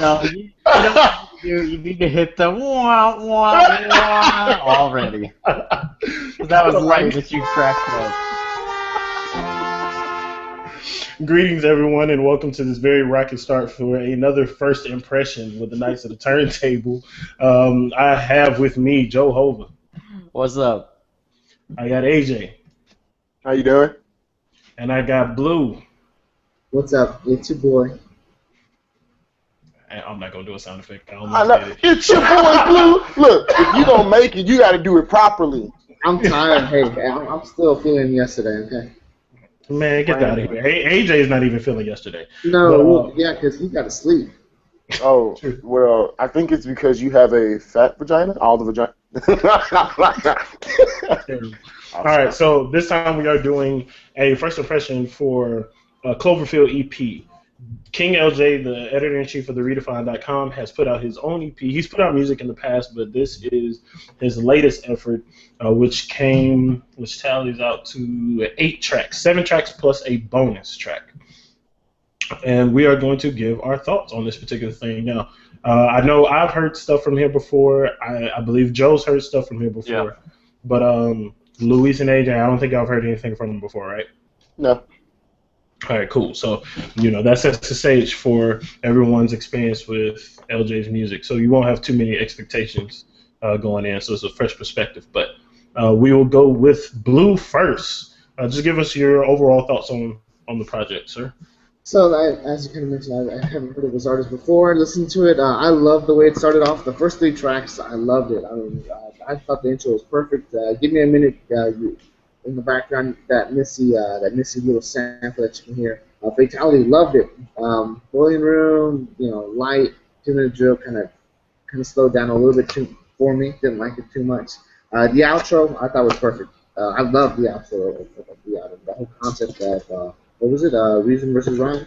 No, you don't need to do. You need to hit the wah wah wah already. That was lame that you cracked up. Greetings, everyone, and welcome to this very rocky start for another first impression with the Knights of the Turntable. I have with me Joe Hova. What's up? I got AJ. How you doing? And I got Blue. What's up? It's your boy. I'm not gonna do a sound effect. I I almost know. did it. It's your boy Blue. Look, if you gonna make it, you got to do it properly. I'm tired. Hey, I'm still feeling yesterday. Okay. Man, get out of here. AJ is not even feeling yesterday. No, But, yeah, because he got to sleep. Oh, well, I think it's because you have a fat vagina. All the vagina. All right, so this time we are doing a first impression for Cloverfield EP. King Eljay, the editor-in-chief of theredefined.com, has put out his own EP. He's put out music in the past, but this is his latest effort, which tallies out to 8 tracks, 7 tracks plus a bonus track. And we are going to give our thoughts on this particular thing. Now, I know I've heard stuff from here before. I believe Joe's heard stuff from here before. Yeah. But Luis and AJ, I don't think I've heard anything from them before, right? No. All right, cool. So, that sets the stage for everyone's experience with LJ's music. So you won't have too many expectations going in. So it's a fresh perspective. But we will go with Blue first. Just give us your overall thoughts on the project, sir. So, as you kind of mentioned, I haven't heard of this artist before. Listened to it. I love the way it started off. The first 3 tracks, I loved it. I mean, I thought the intro was perfect. Give me a minute. In the background, that Missy little sample that you can hear. Fatality, loved it. Boiling Room, light, 2-minute drill, kind of slowed down a little bit for me. Didn't like it too much. The outro, I thought was perfect. I loved the outro of the album. The whole concept of what was it? Reason versus Rhyme.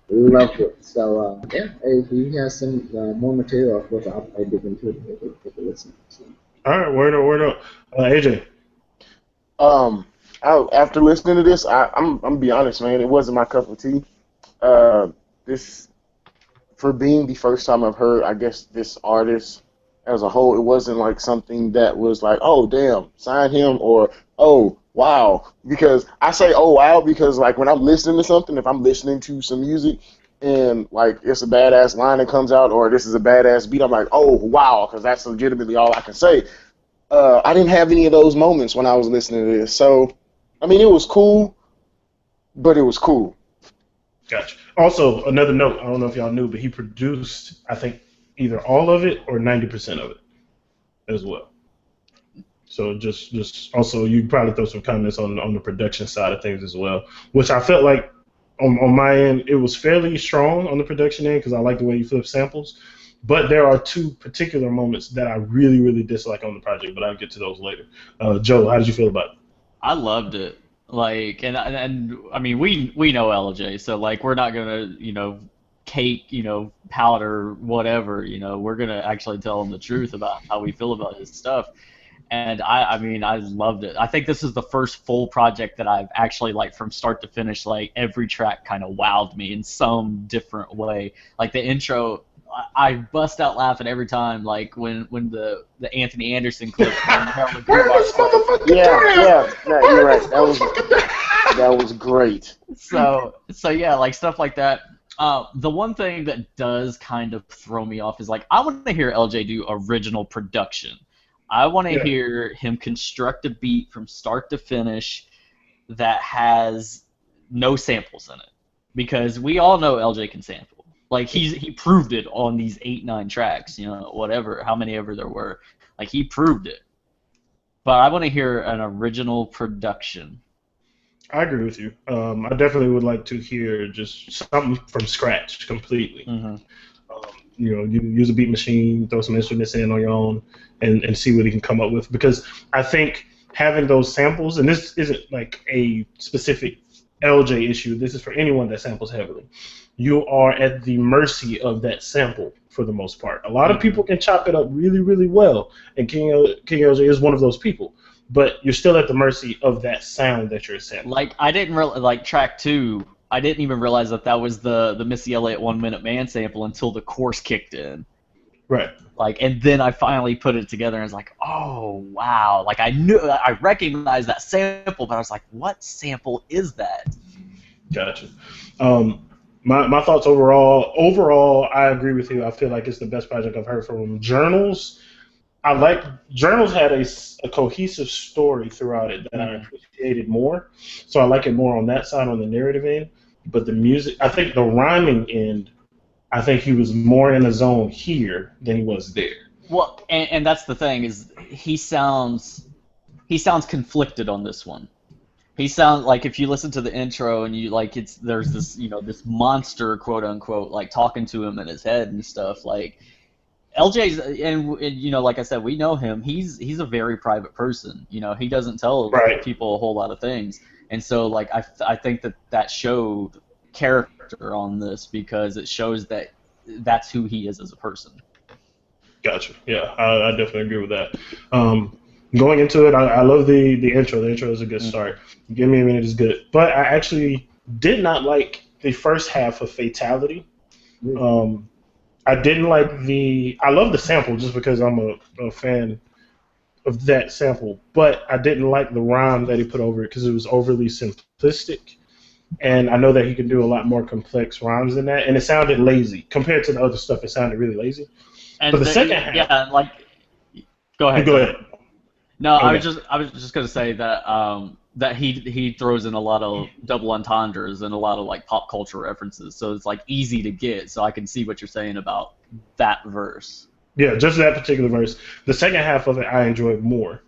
Loved it. So if he has some more material, of course, I'll dig into it and take a listen. So. All right, word up. AJ. After listening to this, I'm gonna be honest, man. It wasn't my cup of tea. This, for being the first time I've heard, I guess, this artist as a whole, it wasn't like something that was like, oh damn, sign him, or oh wow. Because I say oh wow because like when I'm listening to something, if I'm listening to some music and like it's a badass line that comes out or this is a badass beat, I'm like oh wow, because that's legitimately all I can say. I didn't have any of those moments when I was listening to this. So, I mean, it was cool, but it was cool. Gotcha. Also, another note, I don't know if y'all knew, but he produced, I think, either all of it or 90% of it as well. So just also, you probably throw some comments on the production side of things as well, which I felt like on my end, it was fairly strong on the production end because I like the way you flip samples. But there are 2 particular moments that I really, really dislike on the project, but I'll get to those later. Joe, how did you feel about it? I loved it. Like, and I mean, we know LJ, so like we're not gonna cake powder whatever. We're gonna actually tell him the truth about how we feel about his stuff. And I mean, I loved it. I think this is the first full project that I've actually, like, from start to finish, like, every track kind of wowed me in some different way. Like, the intro, I bust out laughing every time, like, when the Anthony Anderson clip. Yeah, you're right. That was great. So yeah, like, stuff like that. The one thing that does kind of throw me off is, like, I want to hear LJ do original production. I want to hear him construct a beat from start to finish that has no samples in it, because we all know LJ can sample. Like he proved it on these 8-9 tracks, whatever, how many ever there were. Like he proved it. But I want to hear an original production. I agree with you. I definitely would like to hear just something from scratch completely. Mm-hmm. You use a beat machine, throw some instruments in on your own, and see what he can come up with. Because I think having those samples, and this isn't like a specific LJ issue, this is for anyone that samples heavily. You are at the mercy of that sample for the most part. A lot of people can chop it up really, really well, and King LJ is one of those people. But you're still at the mercy of that sound that you're sampling. Like I didn't really like track 2. I didn't even realize that was the Missy Elliott 1 Minute Man sample until the chorus kicked in. Right. Like, and then I finally put it together and was like, oh wow! Like I recognized that sample, but I was like, what sample is that? Gotcha. My thoughts overall, I agree with you. I feel like it's the best project I've heard from him. Journals, Journals had a cohesive story throughout it that I appreciated more. So I like it more on that side, on the narrative end. But the music, I think the rhyming end, I think he was more in the zone here than he was there. Well, and that's the thing is he sounds conflicted on this one. He sounds like if you listen to the intro and you like there's this this monster quote unquote like talking to him in his head and stuff like LJ's and like I said we know him. He's a very private person. He doesn't tell people a whole lot of things, and so like I think that showed character on this because it shows that that's who he is as a person. Gotcha. Yeah, I definitely agree with that. Going into it, I love the intro. The intro is a good start. Give Me a Minute is good. But I actually did not like the first half of Fatality. I didn't like I love the sample just because I'm a fan of that sample. But I didn't like the rhyme that he put over it because it was overly simplistic. And I know that he can do a lot more complex rhymes than that. And it sounded lazy. Compared to the other stuff, it sounded really lazy. And but the second half... Yeah, like... Go ahead. Go ahead. No, okay. I was just gonna say that that he throws in a lot of double entendres and a lot of like pop culture references, so it's like easy to get. So I can see what you're saying about that verse. Yeah, just that particular verse. The second half of it I enjoyed more.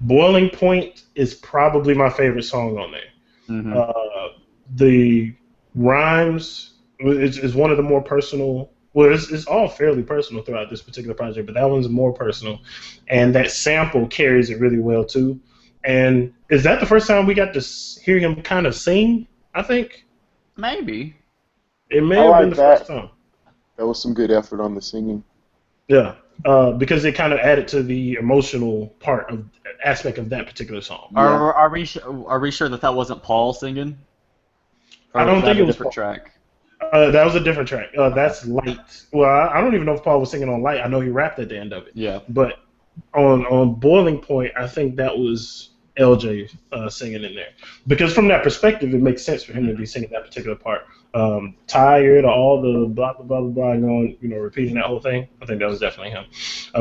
Boiling Point is probably my favorite song on there. Mm-hmm. The rhymes is one of the more personal. Well, it's all fairly personal throughout this particular project, but that one's more personal. And that sample carries it really well, too. And is that the first time we got to hear him kind of sing, I think? Maybe. It may have been the first time. That was some good effort on the singing. Yeah, because it kind of added to the emotional aspect of that particular song. Are we sure that wasn't Paul singing? I don't think it was a different track. That was a different track. That's Light. Well, I don't even know if Paul was singing on Light. I know he rapped at the end of it. Yeah. But on Boiling Point, I think that was LJ singing in there. Because from that perspective, it makes sense for him to be singing that particular part. Tired, all the blah, blah, blah, blah, blah, going, repeating that whole thing. I think that was definitely him.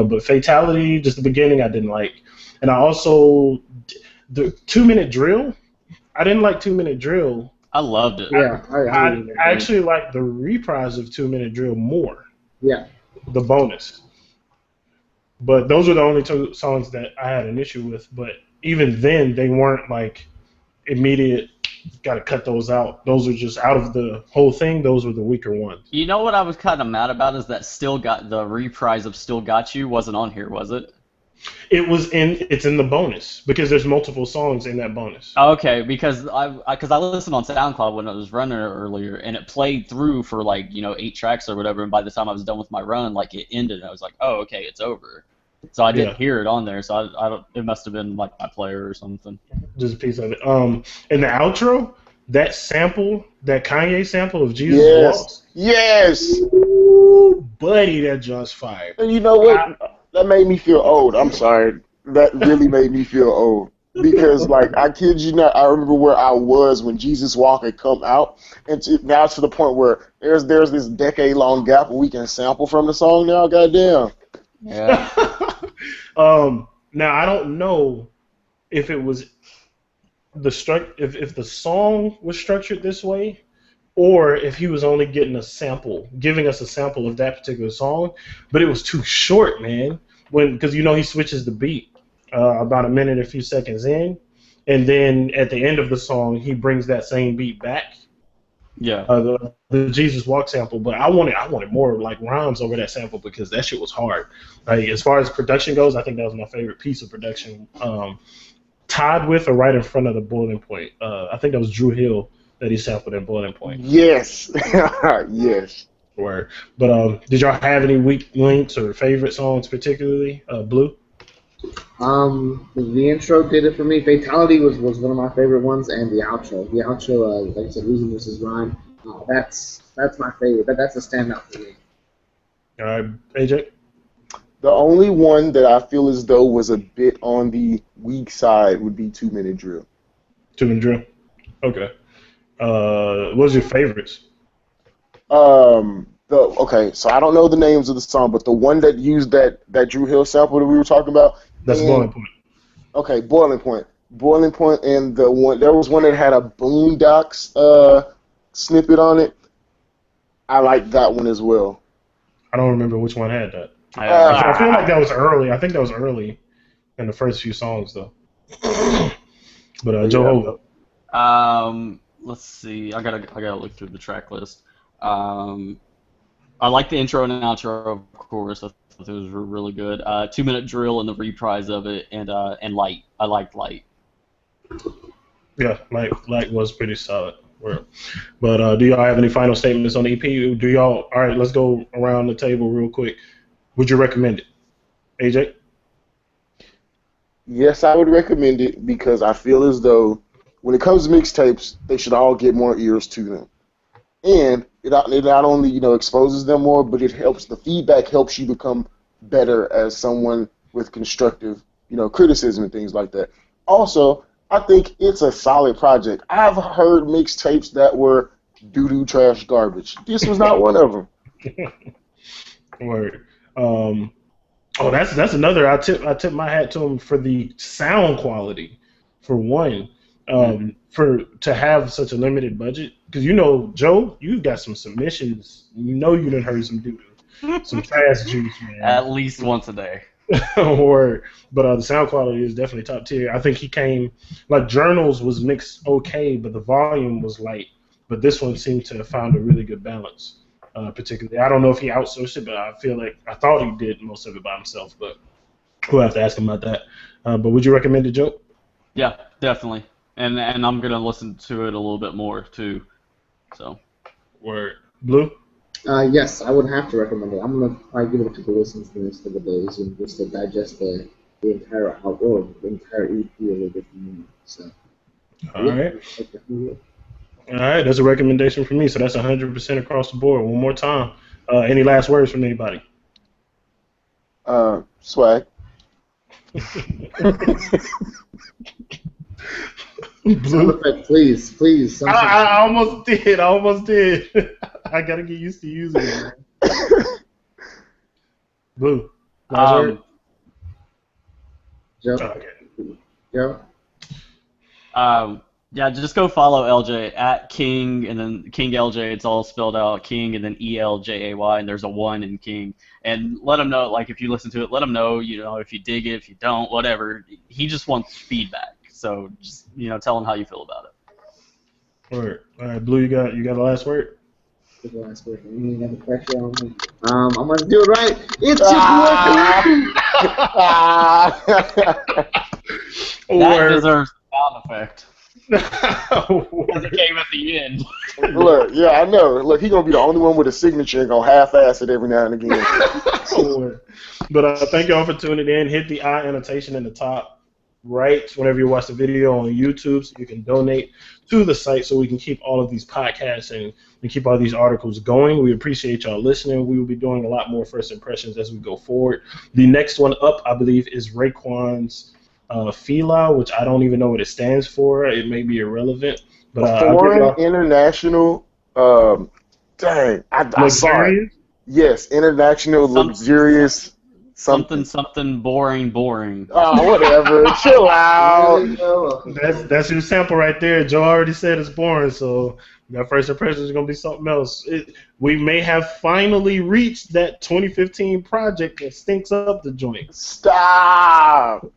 But Fatality, just the beginning, I didn't like. And I also, the 2-minute drill, I didn't like 2-minute drill. I loved it. Yeah, I actually like the reprise of 2-minute drill more. Yeah. The bonus. But those were the only two songs that I had an issue with. But even then, they weren't like immediate, got to cut those out. Those were just out of the whole thing. Those were the weaker ones. You know what I was kind of mad about is that the reprise of Still Got You wasn't on here, was it? It's in the bonus because there's multiple songs in that bonus. Okay, because I listened on SoundCloud when it was running earlier, and it played through for 8 tracks or whatever, and by the time I was done with my run, it ended, and I was like, oh, okay, it's over. So I didn't hear it on there, so I don't. It must have been my player or something. Just a piece of it. In the outro, that sample, that Kanye sample of Jesus Walks. Yes. Ooh, buddy, that just fire. And you know what? That made me feel old. I'm sorry. That really made me feel old. Because, I kid you not, I remember where I was when Jesus Walk had come out. And now to the point where there's this decade-long gap where we can sample from the song now. Goddamn. Yeah. Now, I don't know if it was if the song was structured this way, or if he was only giving us a sample of that particular song, but it was too short, man. Because he switches the beat about a minute, a few seconds in, and then at the end of the song he brings that same beat back. Yeah. The Jesus Walk sample, but I wanted more rhymes over that sample because that shit was hard. As far as production goes, I think that was my favorite piece of production. Tied with or right in front of the Boiling Point. I think that was Drew Hill that he sampled in Boiling Point. Yes. Yes. Word. But did y'all have any weak links or favorite songs particularly? Blue? The intro did it for me. Fatality was one of my favorite ones, and the outro. The outro, like I said, Losing versus Rhyme. That's my favorite. That's a standout for me. All right, AJ. The only one that I feel as though was a bit on the weak side would be 2 Minute Drill. 2 Minute Drill. Okay. What's your favorites? Okay, so I don't know the names of the song, but the one that used that Drew Hill sample that we were talking about. That's Boiling Point. Okay, Boiling Point. Boiling Point, and there was one that had a Boondocks snippet on it. I like that one as well. I don't remember which one had that. I I feel like that was early. I think that was early in the first few songs, though. But Joe Ho. Let's see. I gotta look through the track list. I like the intro and outro, of course. I thought those were really good. 2 Minute Drill and the reprise of it, and Light. I liked Light. Yeah, Light was pretty solid. But do y'all have any final statements on the EP? Do y'all? All right, let's go around the table real quick. Would you recommend it, AJ? Yes, I would recommend it because I feel as though when it comes to mixtapes, they should all get more ears to them. And it not only exposes them more, but it helps. The feedback helps you become better as someone with constructive criticism and things like that. Also, I think it's a solid project. I've heard mixtapes that were doo-doo trash garbage. This was not one of them. Word. That's another. I tip my hat to him for the sound quality, for one. To have such a limited budget, because Joe, you've got some submissions. You done heard some doo-doo, some trash juice, man. At least once a day. Word. But the sound quality is definitely top tier. I think he came, like Journals was mixed okay, but the volume was light. But this one seemed to have found a really good balance, particularly. I don't know if he outsourced it, but I thought he did most of it by himself, but we'll have to ask him about that. But would you recommend it, Joe? Yeah, definitely. And I'm going to listen to it a little bit more, too. So. Word. Blue? Yes, I would have to recommend it. I'm going to probably give it a couple listens the next couple of days and just to digest the entire album, or the entire EP a little bit more. So. All right. All right, that's a recommendation for me, so that's 100% across the board. One more time. Any last words from anybody? Swag. Blue. Please. I almost did. I gotta get used to using it, man. Blue. Joe. Okay. Joe. Yeah, just go follow LJ at King and then King LJ. It's all spelled out King and then ELJAY, and there's a 1 in King. And let him know, like if you listen to it, let him know, if you dig it, if you don't, whatever. He just wants feedback. So just tell him how you feel about it. All right, Blue, you got the last word. The last word. You got the pressure on me. I'm gonna do it right. It's That deserves a sound effect. Because it came at the end. Look, yeah, I know. Look, he's gonna be the only one with a signature and gonna half-ass it every now and again. But thank y'all for tuning in. Hit the eye annotation in the top right whenever you watch the video on YouTube, so you can donate to the site so we can keep all of these podcasts and keep all these articles going. We appreciate y'all listening. We will be doing a lot more first impressions as we go forward. The next one up, I believe, is Raekwon's FILA, which I don't even know what it stands for. It may be irrelevant. But Foreign International, dang, I saw it. Yes, International Luxurious something boring. Oh, whatever. Chill out. That's your sample right there. Joe already said it's boring, so that first impression is going to be something else. We may have finally reached that 2015 project that stinks up the joint. Stop.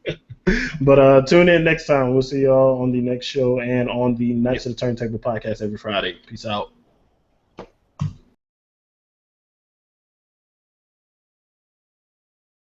But tune in next time. We'll see y'all on the next show and on the Knights of the Turntable podcast every Friday. Peace out.